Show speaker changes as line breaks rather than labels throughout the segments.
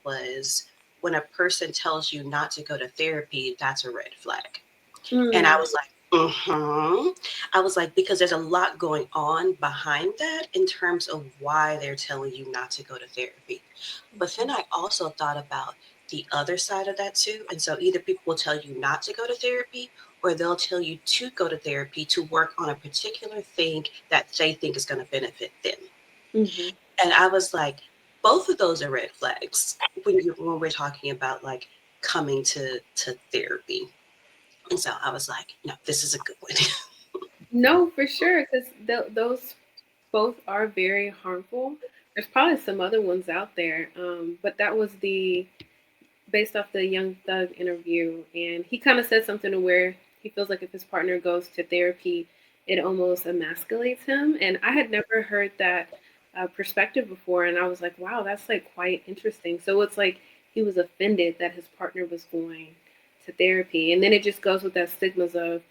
was, when a person tells you not to go to therapy, that's a red flag. And I
Mm.
was like, mm-hmm. I was like, because there's a lot going on behind that in terms of why they're telling you not to go to therapy. But then I also thought about the other side of that too. And so either people will tell you not to go to therapy, or they'll tell you to go to therapy to work on a particular thing that they think is going to benefit them.
Mm-hmm.
And I was like, both of those are red flags when we're talking about like coming to therapy. And so I was like, no, this is a good one.
No, for sure, because those both are very harmful. There's probably some other ones out there, but that was the based off the Young Thug interview, and he kind of said something to where he feels like if his partner goes to therapy, it almost emasculates him. And I had never heard that perspective before, and I was like, wow, that's like quite interesting. So it's like he was offended that his partner was going to therapy, and then it just goes with that stigmas of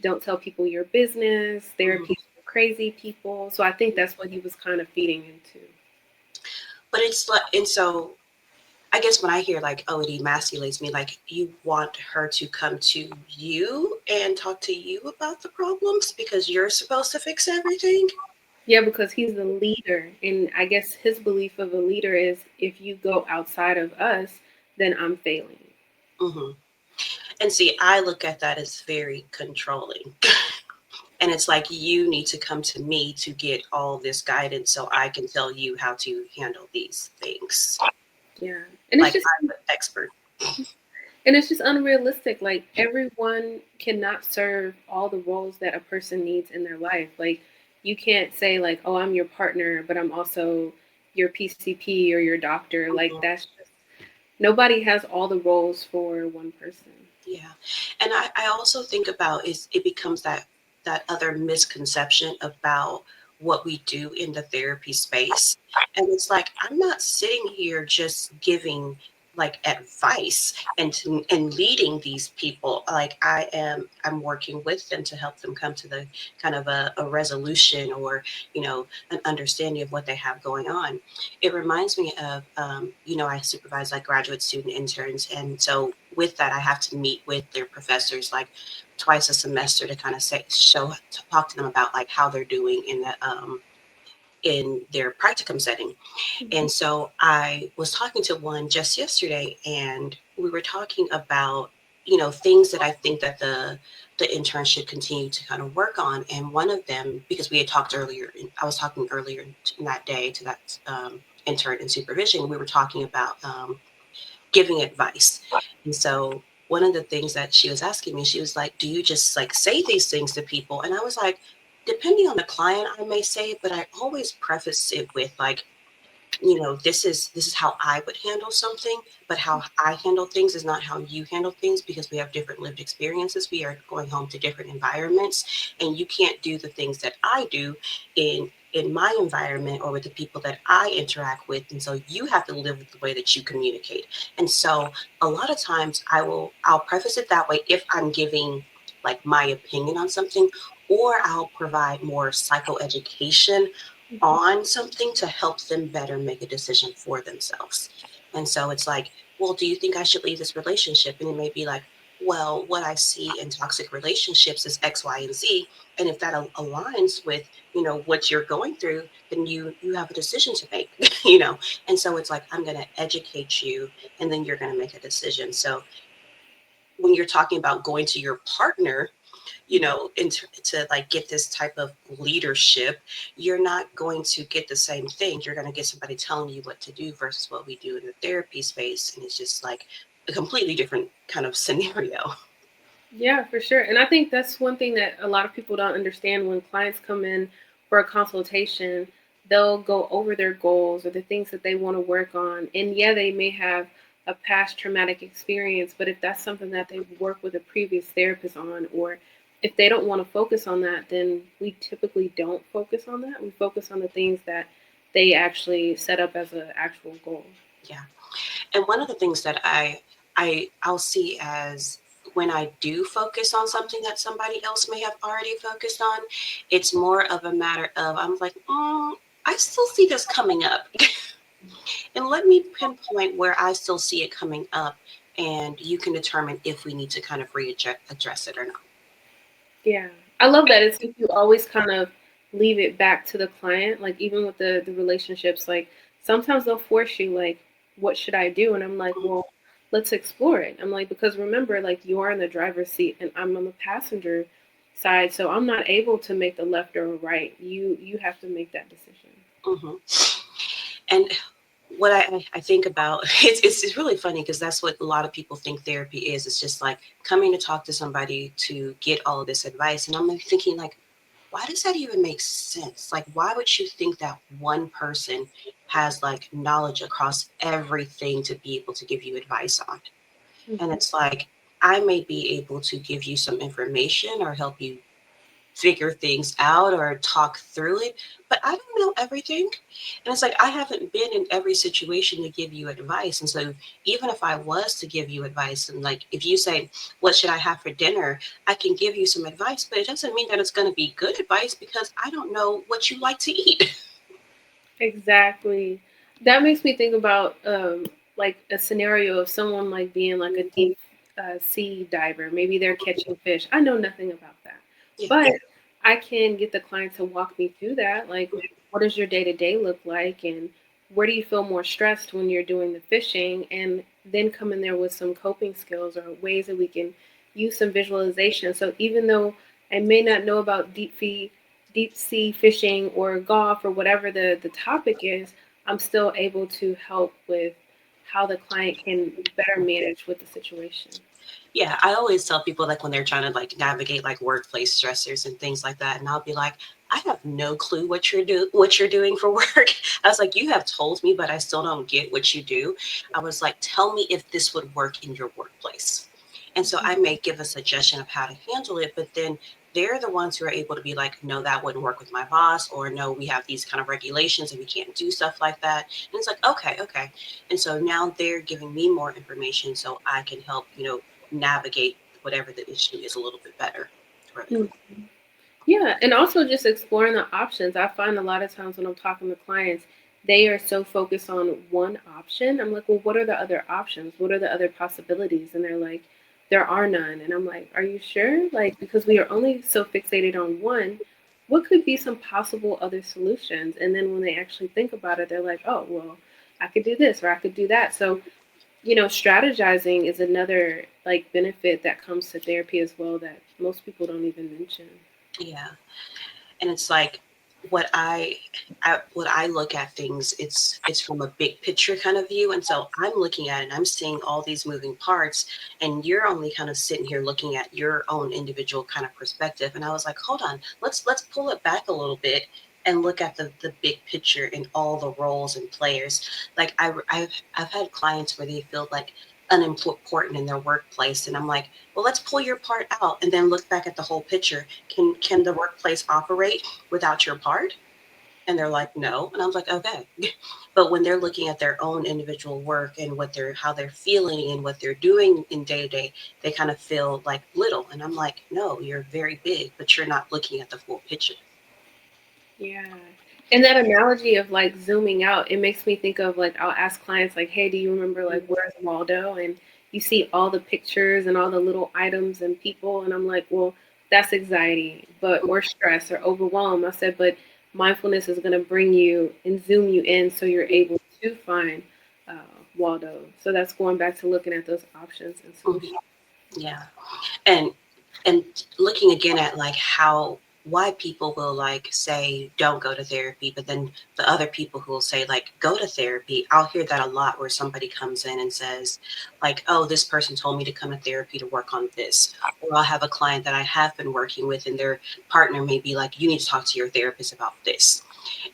don't tell people your business, therapy
Mhm.
for crazy people. So I think that's what he was kind of feeding into.
But it's like, and so I guess when I hear like, oh, it emasculates me, like you want her to come to you and talk to you about the problems because you're supposed to fix everything.
Yeah, because he's the leader. And I guess his belief of a leader is if you go outside of us, then I'm failing.
Hmm. And see, I look at that as very controlling. And it's like, you need to come to me to get all this guidance so I can tell you how to handle these things.
Yeah. And it's
Like,
just
I'm the expert.
and it's just unrealistic. Like everyone cannot serve all the roles that a person needs in their life. Like you can't say like, "Oh, I'm your partner, but I'm also your PCP or your doctor." Like
Mhm.
that's just nobody has all the roles for one person.
Yeah. And I also think about is it becomes that other misconception about what we do in the therapy space. And it's like, I'm not sitting here just giving like advice and leading these people. Like I'm working with them to help them come to the kind of a resolution, or an understanding of what they have going on. It reminds me of, I supervise like graduate student interns. And so with that, I have to meet with their professors like twice a semester to kind of talk to them about like how they're doing in their practicum setting. And so I was talking to one just yesterday, and we were talking about, things that I think that the intern should continue to kind of work on. And one of them, because we had talked earlier, I was talking earlier in that day to that intern in supervision, we were talking about giving advice. And so one of the things that she was asking me, she was like, do you just like say these things to people? And I was like, depending on the client, I may say it, but I always preface it with like, this is how I would handle something, but how I handle things is not how you handle things, because we have different lived experiences. We are going home to different environments, and you can't do the things that I do in my environment or with the people that I interact with. And so you have to live with the way that you communicate. And so a lot of times I'll preface it that way if I'm giving like my opinion on something, or I'll provide more psychoeducation on something to help them better make a decision for themselves. And so it's like, well, do you think I should leave this relationship? And it may be like, well, what I see in toxic relationships is X, Y, and Z. And if that aligns with, what you're going through, then you have a decision to make, And so it's like, I'm going to educate you, and then you're going to make a decision. So when you're talking about going to your partner, to like get this type of leadership, you're not going to get the same thing. You're going to get somebody telling you what to do versus what we do in the therapy space. And it's just like a completely different kind of scenario.
Yeah, for sure. And I think that's one thing that a lot of people don't understand when clients come in for a consultation. They'll go over their goals or the things that they want to work on. And yeah, they may have a past traumatic experience, but if that's something that they've worked with a previous therapist on, or if they don't want to focus on that, then we typically don't focus on that. We focus on the things that they actually set up as an actual goal.
Yeah. And one of the things that I'll see as, when I do focus on something that somebody else may have already focused on, it's more of a matter of, I'm like, I still see this coming up. And let me pinpoint where I still see it coming up, and you can determine if we need to kind of readjust address it or not.
Yeah. I love that. It's like you always kind of leave it back to the client. Like even with the relationships, like sometimes they'll force you like, what should I do? And I'm like, well, let's explore it. I'm like, because remember, like you are in the driver's seat and I'm on the passenger side, so I'm not able to make the left or right. You have to make that decision.
Hmm. And what I think about it's really funny because that's what a lot of people think therapy is. It's just like coming to talk to somebody to get all of this advice. And I'm like thinking like, why does that even make sense? Like, why would you think that one person has like knowledge across everything to be able to give you advice on? And
Hmm.
it's like, I may be able to give you some information or help you figure things out or talk through it, but I don't know everything. And it's like I haven't been in every situation to give you advice. And so even if I was to give you advice, and like if you say, what should I have for dinner? I can give you some advice, but it doesn't mean that it's going to be good advice because I don't know what you like to eat.
Exactly. That makes me think about like a scenario of someone like being like a deep sea diver. Maybe they're catching fish. I know nothing about that,
Yeah.
but I can get the client to walk me through that. Like, what does your day to day look like, and where do you feel more stressed when you're doing the fishing? And then come in there with some coping skills or ways that we can use some visualization. So even though I may not know about deep sea fishing or golf or whatever the topic is, I'm still able to help with how the client can better manage with the situation.
Yeah, I always tell people like when they're trying to like navigate like workplace stressors and things like that, and I'll be like, I have no clue what you're doing for work. I was like, you have told me, but I still don't get what you do. I was like, tell me if this would work in your workplace. And so I may give a suggestion of how to handle it, but then they're the ones who are able to be like, no, that wouldn't work with my boss, or no, we have these kind of regulations and we can't do stuff like that. And it's like, okay, okay. And so now they're giving me more information so I can help, navigate whatever the issue is a little bit better for them.
Mhm. Yeah, and also just exploring the options. I find a lot of times when I'm talking to clients, they are so focused on one option. I'm like, well, what are the other options? What are the other possibilities? And they're like, there are none. And I'm like, are you sure? Like, because we are only so fixated on one, what could be some possible other solutions? And then when they actually think about it, they're like, oh, well, I could do this or I could do that. So, strategizing is another like benefit that comes to therapy as well that most people don't even mention.
Yeah. And it's like what I look at things, it's from a big picture kind of view. And so I'm looking at it, I'm seeing all these moving parts, and you're only kind of sitting here looking at your own individual kind of perspective. And I was like, hold on, let's pull it back a little bit and look at the big picture and all the roles and players. Like I've had clients where they feel like unimportant in their workplace, and I'm like, well, let's pull your part out and then look back at the whole picture. Can the workplace operate without your part? And they're like, no. And I was like, okay. But when they're looking at their own individual work and how they're feeling and what they're doing in day to day, they kind of feel like little. And I'm like, no, you're very big, but you're not looking at the full picture.
Yeah. And that analogy of like zooming out, it makes me think of like I'll ask clients like, "Hey, do you remember like where's Waldo?" And you see all the pictures and all the little items and people, and I'm like, "Well, that's anxiety, but or stress or overwhelm." I said, "But mindfulness is going to bring you and zoom you in so you're able to find uh, Waldo." So that's going back to looking at those options and
Mhm.
solutions.
Yeah. and and looking again at like how why people will like say don't go to therapy, but then the other people who will say like go to therapy, I'll hear that a lot where somebody comes in and says like, oh, this person told me to come to therapy to work on this. Or I'll have a client that I have been working with and their partner may be like, you need to talk to your therapist about this.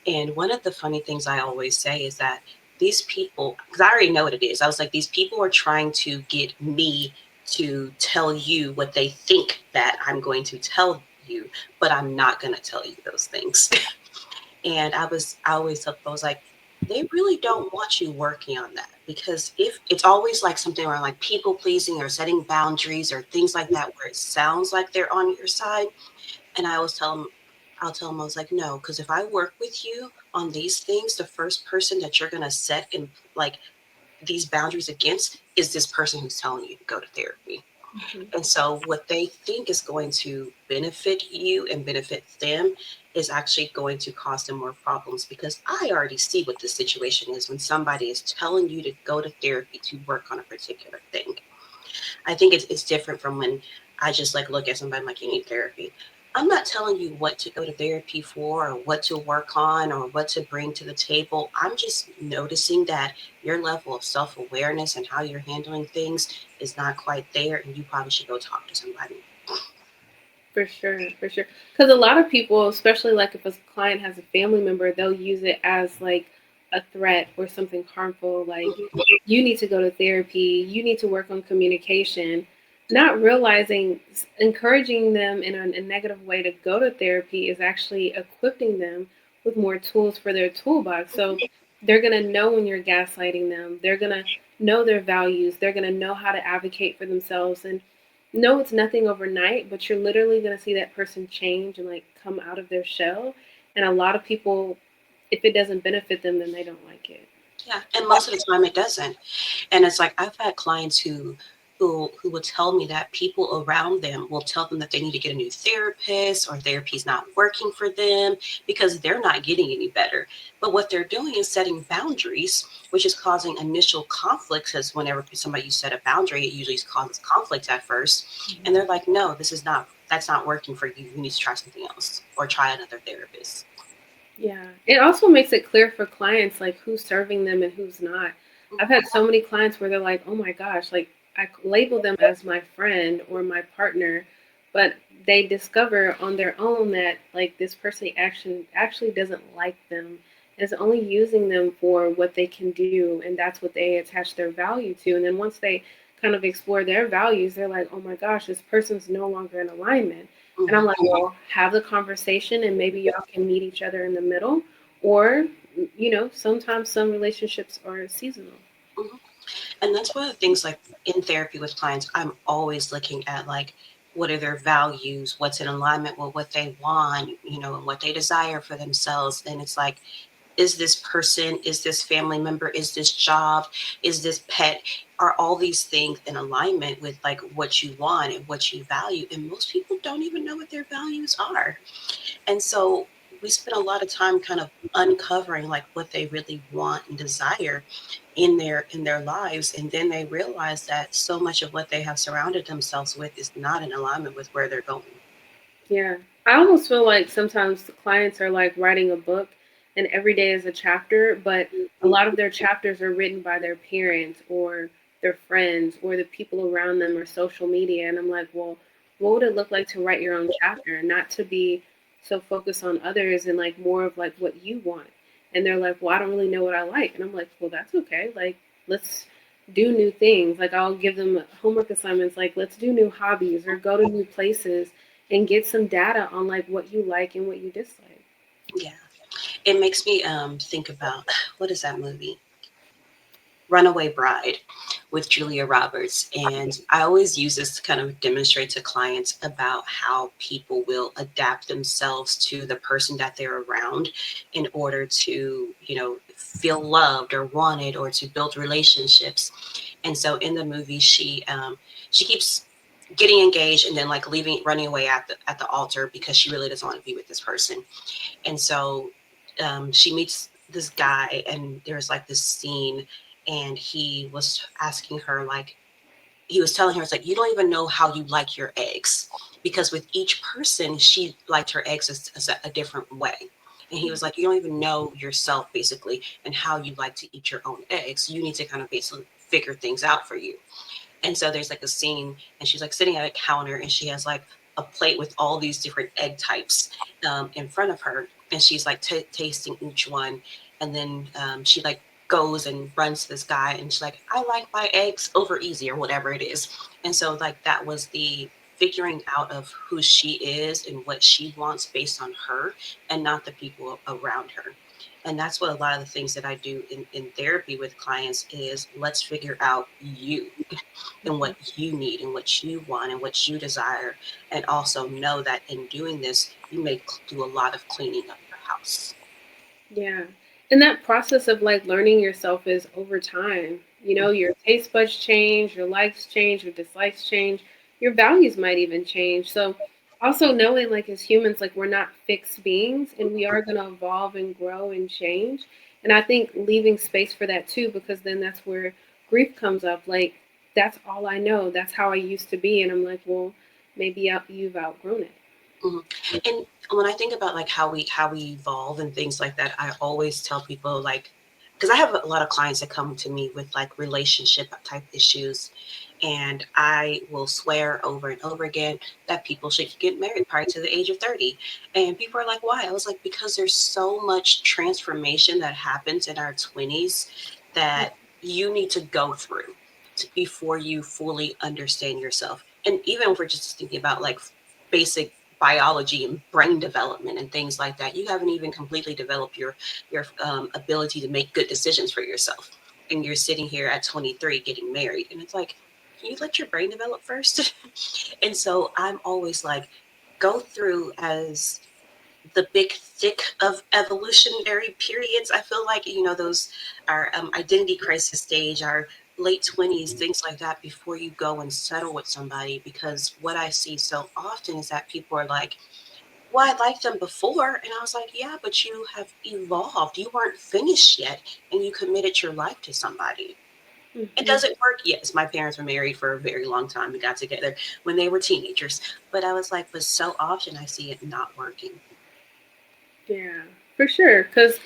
And one of the funny things I always say is that these people, because I already know what it is, I was like, these people are trying to get me to tell you what they think that I'm going to tell you, but I'm not going to tell you those things. And I always thought, I was like, they really don't want you working on that because if it's always like something around like people pleasing or setting boundaries or things like that, where it sounds like they're on your side. And I always tell them, I'll tell them, I was like, no, because if I work with you on these things, the first person that you're going to set in like these boundaries against is this person who's telling you to go to therapy.
Mhm.
And so what they think is going to benefit you and benefit them is actually going to cause them more problems, because I already see what the situation is when somebody is telling you to go to therapy to work on a particular thing. I think it's different from when I just like look at somebody like, you need therapy. I'm not telling you what to go to therapy for or what to work on or what to bring to the table. I'm just noticing that your level of self awareness and how you're handling things is not quite there, and you probably should go talk to somebody.
For sure, for sure. Because a lot of people, especially like if a client has a family member, they'll use it as like a threat or something harmful. Like,
Mhm,
you need to go to therapy, you need to work on communication, not realizing encouraging them in a negative way to go to therapy is actually equipping them with more tools for their toolbox. So they're going to know when you're gaslighting them, they're going to know their values, they're going to know how to advocate for themselves. And no, it's nothing overnight, but you're literally going to see that person change and like come out of their shell. And a lot of people, if it doesn't benefit them, then they don't like it.
yeah, and most of the time it doesn't. And it's like I've had clients who will tell me that people around them will tell them that they need to get a new therapist or therapy's not working for them because they're not getting any better. But what they're doing is setting boundaries, which is causing initial conflicts, because whenever somebody you set a boundary, it usually causes conflict at first. And they're like, no, this is not that's not working for you. You need to try something else or try another therapist.
Yeah. It also makes it clear for clients like who's serving them and who's not. I've had so many clients where they're like, "Oh my gosh, like I label them as my friend or my partner," but they discover on their own that like this person actually doesn't like them, is only using them for what they can do, and that's what they attach their value to. And then once they kind of explore their values, they're like, "Oh my gosh, this person's no longer in alignment." And I'm
Mhm,
like, well, have the conversation and maybe y'all can meet each other in the middle. Or, sometimes some relationships are seasonal.
mhm. And that's one of the things, like in therapy with clients, I'm always looking at like what are their values, what's in alignment with what they want, and what they desire for themselves. And it's like, is this person, is this family member, is this job, is this pet, are all these things in alignment with like what you want and what you value? And most people don't even know what their values are. And so we spend a lot of time kind of uncovering like what they really want and desire in their lives, and then they realize that so much of what they have surrounded themselves with is not in alignment with where they're going.
Yeah. I almost feel like sometimes the clients are like writing a book and every day is a chapter, but a lot of their chapters are written by their parents or their friends or the people around them or social media. And I'm like, well, what would it look like to write your own chapter? Not to be so focused on others and like more of like what you want. And they're like, well, I don't really know what I like. And I'm like, well, that's okay. Like, let's do new things. Like, I'll give them homework assignments, like, let's do new hobbies or go to new places and get some data on like what you like and what you dislike.
Yeah, it makes me think about what is that movie, Runaway Bride, with Julia Roberts. And I always use this to kind of demonstrate to clients about how people will adapt themselves to the person that they're around in order to, feel loved or wanted or to build relationships. And so in the movie, she keeps getting engaged and then like leaving, running away at the altar because she really doesn't want to be with this person. And so she meets this guy, and there's like this scene, and he was asking her, like, he was telling her, it's like, you don't even know how you like your eggs, because with each person, she liked her eggs as a different way. And he was like, you don't even know yourself, basically, and how you like to eat your own eggs. You need to kind of basically figure things out for you. And so there's like a scene, and she's like sitting at a counter, and she has like a plate with all these different egg types in front of her, and she's like tasting each one, and then she like goes and runs to this guy, and she's like, I like my eggs over easy or whatever it is. And so like that was the figuring out of who she is and what she wants based on her and not the people around her. And that's what a lot of the things that I do in therapy with clients is let's figure out you and what
Mhm.
you need and what you want and what you desire. And also know that in doing this, you may do a lot of cleaning up your house.
Yeah. And that process of like learning yourself is over time. You know, your taste buds change, your likes change, your dislikes change, your values might even change. So also knowing like as humans, like we're not fixed beings and we are gonna evolve and grow and change. And I think leaving space for that too, because then that's where grief comes up. Like that's all I know. That's how I used to be. And I'm like, well, maybe you've outgrown it.
Mhm. And when I think about like how we evolve and things like that, I always tell people like because I have a lot of clients that come to me with like relationship type issues, and I will swear over and over again that people should get married prior to the age of 30. And people are like, why? I was like, because there's so much transformation that happens in our 20s that you need to go through before you fully understand yourself. And even if we're just thinking about like basic biology and brain development and things like that, you haven't even completely developed your ability to make good decisions for yourself. And you're sitting here at 23 getting married, and it's like, can you let your brain develop first? And so I'm always like, go through as the big thick of evolutionary periods. I feel like those are identity crisis stage, our late 20s, things like that, before you go and settle with somebody. Because what I see so often is that people are like, well, I liked them before. And I was like, yeah, but you have evolved. You weren't finished yet. And you committed your life to somebody. It
Hmm.
doesn't work. Yes, my parents were married for a very long time. We got together when they were teenagers. But I was like, but so often I see it not working.
Yeah, for sure. Because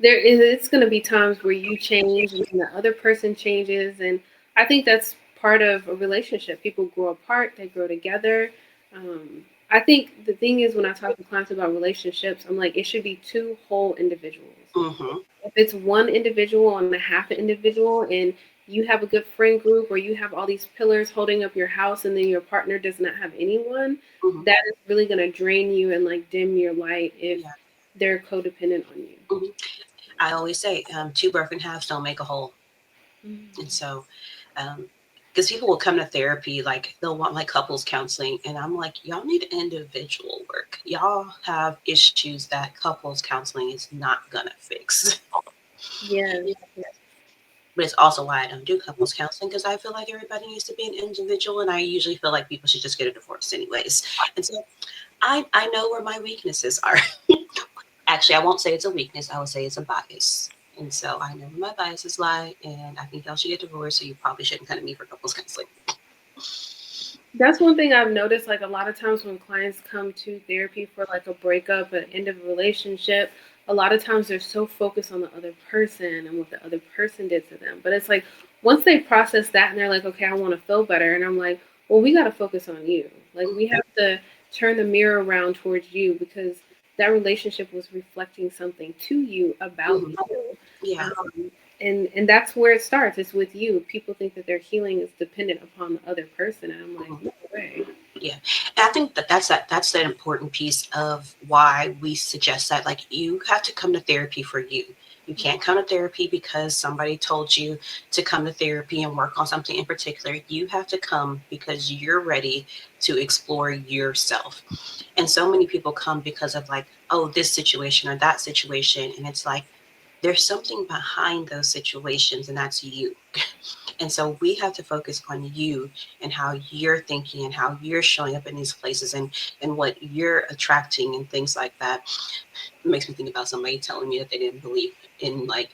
it's going to be times where you change and then the other person changes, and I think that's part of a relationship. People grow apart, they grow together. I think the thing is when I talk to clients about relationships, I'm like, it should be two whole individuals.
Hmm.
If it's one individual and a half an individual, and you have a good friend group, or you have all these pillars holding up your house, and then your partner does not have anyone,
Hmm.
that is really going to drain you and like dim your light if
Yeah.
they're codependent on you.
Hmm. I always say, two broken halves don't make a whole. And
Mm.
so, because people will come to therapy, like they'll want like couples counseling, and I'm like, y'all need individual work. Y'all have issues that couples counseling is not gonna fix.
Yes.
But it's also why I don't do couples counseling, because I feel like everybody needs to be an individual, and I usually feel like people should just get a divorce anyways. And so I know where my weaknesses are. Actually, I won't say it's a weakness. I would say it's a bias. And so I know where my biases lie, and I think y'all should get divorced. So you probably shouldn't come to me for couples counseling.
That's one thing I've noticed. Like a lot of times when clients come to therapy for like a breakup, an end of a relationship, a lot of times they're so focused on the other person and what the other person did to them. But it's like once they process that and they're like, okay, I want to feel better. And I'm like, well, we got to focus on you. Like we have to turn the mirror around towards you because that relationship was reflecting something to you about
Hmm.
you.
Yeah.
And that's where it starts. It's with you. People think that their healing is dependent upon the other person, and I'm like,
Mhm.
no way.
Yeah, and I think that that's that important piece of why we suggest that like you have to come to therapy for you. You can't come to therapy because somebody told you to come to therapy and work on something in particular. You have to come because you're ready to explore yourself. And so many people come because of like, oh, this situation or that situation, and it's like there's something behind those situations, and that's you. And so we have to focus on you and how you're thinking and how you're showing up in these places, and what you're attracting and things like that. It makes me think about somebody telling me that they didn't believe in like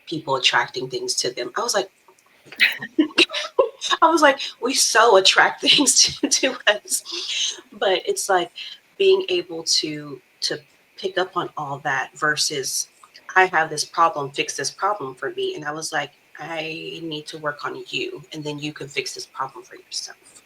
people attracting things to them. I was like, we so attract things to us. But it's like being able to pick up on all that versus I have this problem, fix this problem for me. And I was like, I need to work on you, and then you can fix this problem for yourself.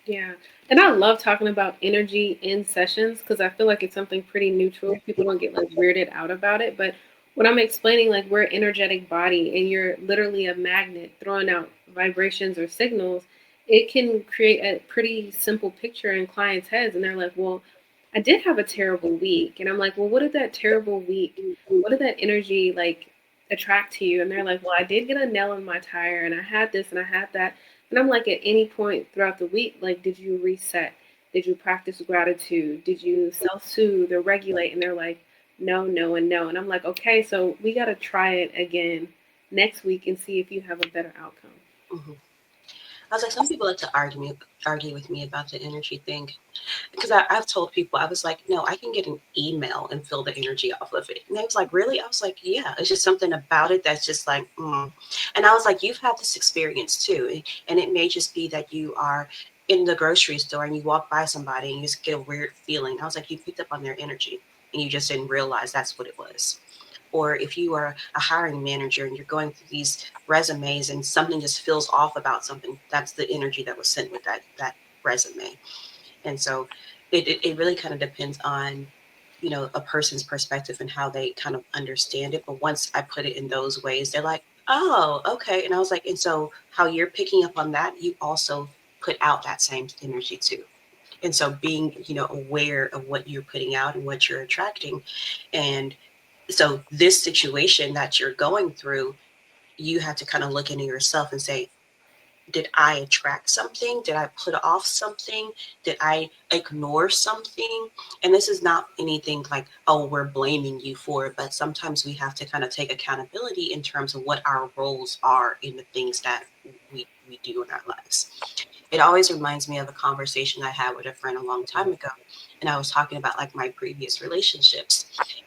Yeah. And I love talking about energy in sessions because I feel like it's something pretty neutral. People don't get like weirded out about it. But when I'm explaining like we're an energetic body and you're literally a magnet throwing out vibrations or signals, it can create a pretty simple picture in clients' heads. And they're like, well, I did have a terrible week. And I'm like, well, what did that terrible week, what did that energy like attract to you? And they're like, well, I did get a nail in my tire and I had this and I had that. And I'm like, at any point throughout the week, like, did you reset? Did you practice gratitude? Did you self soothe or regulate? And they're like, no, no, and no. And I'm like, okay, so we got to try it again next week and see if you have a better outcome.
Hmm. I was like, some people like to argue with me about the energy thing, because I've told people, I was like, no, I can get an email and feel the energy off of it. And they was like, really? I was like, yeah, it's just something about it that's just like, mm. And I was like, you've had this experience too. And it may just be that you are in the grocery store and you walk by somebody and you just get a weird feeling. I was like, you picked up on their energy and you just didn't realize that's what it was. Or if you are a hiring manager and you're going through these resumes and something just feels off about something, that's the energy that was sent with that resume. And so it really kind of depends on, a person's perspective and how they kind of understand it. But once I put it in those ways, they're like, oh, okay. And I was like, and so how you're picking up on that, you also put out that same energy too. And so being, aware of what you're putting out and what you're attracting. And so this situation that you're going through, you have to kind of look into yourself and say, did I attract something? Did I put off something? Did I ignore something? And this is not anything like, oh, we're blaming you for it, but sometimes we have to kind of take accountability in terms of what our roles are in the things that we do in our lives. It always reminds me of a conversation I had with a friend a long time ago. And I was talking about like my previous relationships.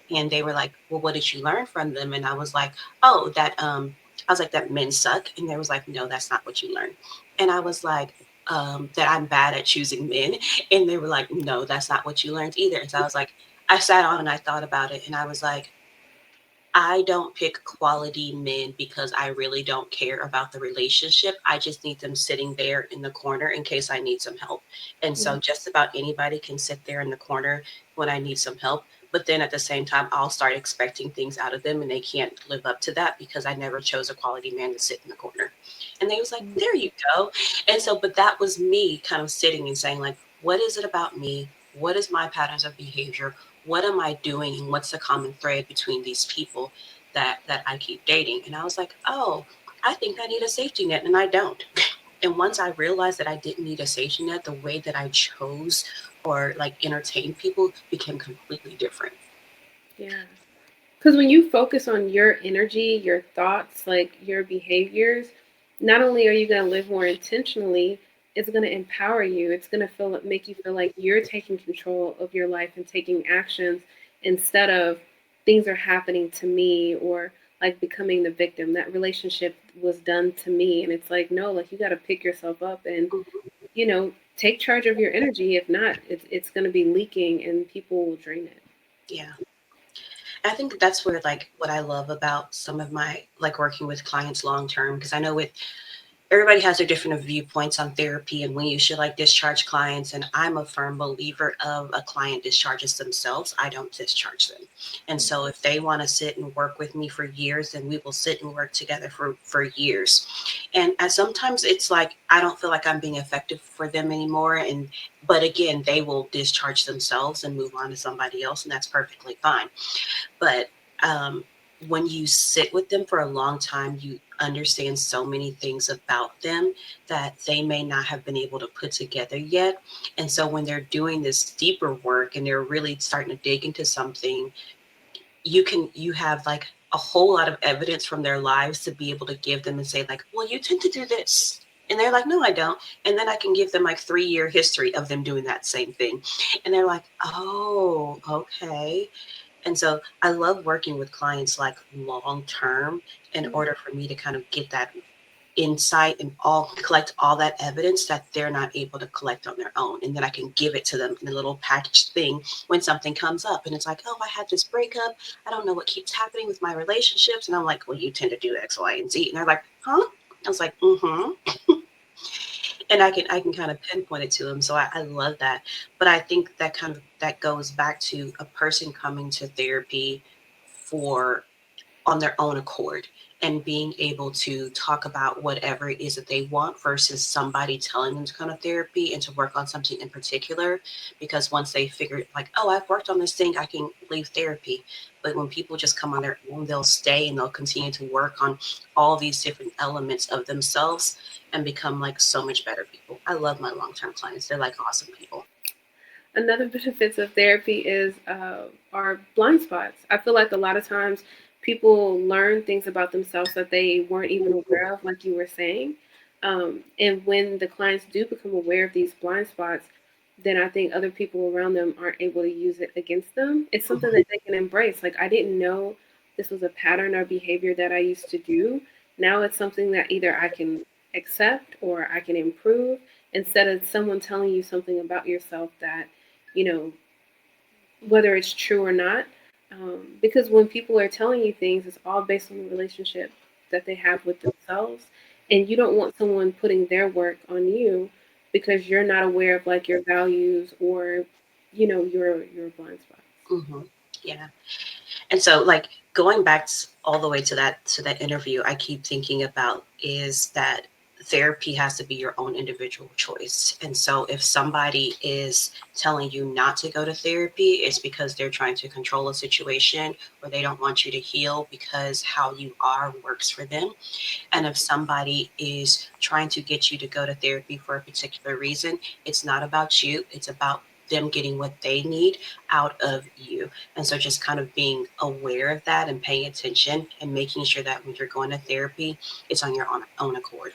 And they were like, well, what did you learn from them? And I was like, oh, I was like, that men suck. And they was like, no, that's not what you learned. And I was like, that I'm bad at choosing men. And they were like, no, that's not what you learned either. And so I was like, I sat on and I thought about it and I was like, I don't pick quality men because I really don't care about the relationship. I just need them sitting there in the corner in case I need some help. And so
Mhm.
just about anybody can sit there in the corner when I need some help. But then at the same time, I'll start expecting things out of them and they can't live up to that because I never chose a quality man to sit in the corner. And they was like, there you go. And so, but that was me kind of sitting and saying, like, what is it about me? What is my patterns of behavior? What am I doing and what's the common thread between these people that I keep dating? And I was like, oh, I think I need a safety net and I don't. And once I realized that I didn't need a safety net, the way that I chose or like entertain people became completely different.
Yeah. Because when you focus on your energy, your thoughts, like your behaviors, not only are you going to live more intentionally, it's going to empower you. It's going to make you feel like you're taking control of your life and taking actions instead of things are happening to me or like becoming the victim. That relationship was done to me. And it's like, no, like you got to pick yourself up and,
Mhm.
you know, take charge of your energy. If not, it's going to be leaking and people will drain it.
Yeah. I think that's where like what I love about some of my like working with clients long term, because I know with everybody has their different viewpoints on therapy and when you should like discharge clients. And I'm a firm believer of a client discharges themselves. I don't discharge them. And so if they want to sit and work with me for years, then we will sit and work together for years. And sometimes it's like I don't feel like I'm being effective for them anymore. And but again, they will discharge themselves and move on to somebody else, and that's perfectly fine. But um, when you sit with them for a long time, you understand so many things about them that they may not have been able to put together yet. And so when they're doing this deeper work and they're really starting to dig into something, you have like a whole lot of evidence from their lives to be able to give them and say like, well, you tend to do this. And they're like, no, I don't. And then I can give them like 3 year history of them doing that same thing. And they're like, oh, okay. And so I love working with clients like long term in
Mhm.
order for me to kind of get that insight and all collect all that evidence that they're not able to collect on their own. And then I can give it to them in a little packaged thing when something comes up. And it's like, oh, I had this breakup. I don't know what keeps happening with my relationships. And I'm like, well, you tend to do X, Y, and Z. And they're like, huh? I was like, mm-hmm. And I can kind of pinpoint it to them. So I love that. But I think that kind of that goes back to a person coming to therapy for on their own accord and being able to talk about whatever it is that they want versus somebody telling them to come to therapy and to work on something in particular. Because once they figure, like, oh, I've worked on this thing, I can leave therapy. But when people just come on their own, they'll stay and they'll continue to work on all these different elements of themselves and become like so much better people. I love my long term clients, they're like awesome people.
Another benefits of therapy is our blind spots. I feel like a lot of times people learn things about themselves that they weren't even aware of, like you were saying. And when the clients do become aware of these blind spots, then I think other people around them aren't able to use it against them. It's something
Mhm.
that they can embrace. Like, I didn't know this was a pattern or behavior that I used to do. Now it's something that either I can accept or I can improve, instead of someone telling you something about yourself that, you know, whether it's true or not. Because when people are telling you things, it's all based on the relationship that they have with themselves. And you don't want someone putting their work on you because you're not aware of like your values or, your blind spots.
Mhm. Yeah. And so, like, going back all the way to that interview, I keep thinking about is that therapy has to be your own individual choice. And so if somebody is telling you not to go to therapy, it's because they're trying to control a situation or they don't want you to heal because how you are works for them. And if somebody is trying to get you to go to therapy for a particular reason, it's not about you, it's about them getting what they need out of you. And so just kind of being aware of that and paying attention and making sure that when you're going to therapy, it's on your own accord.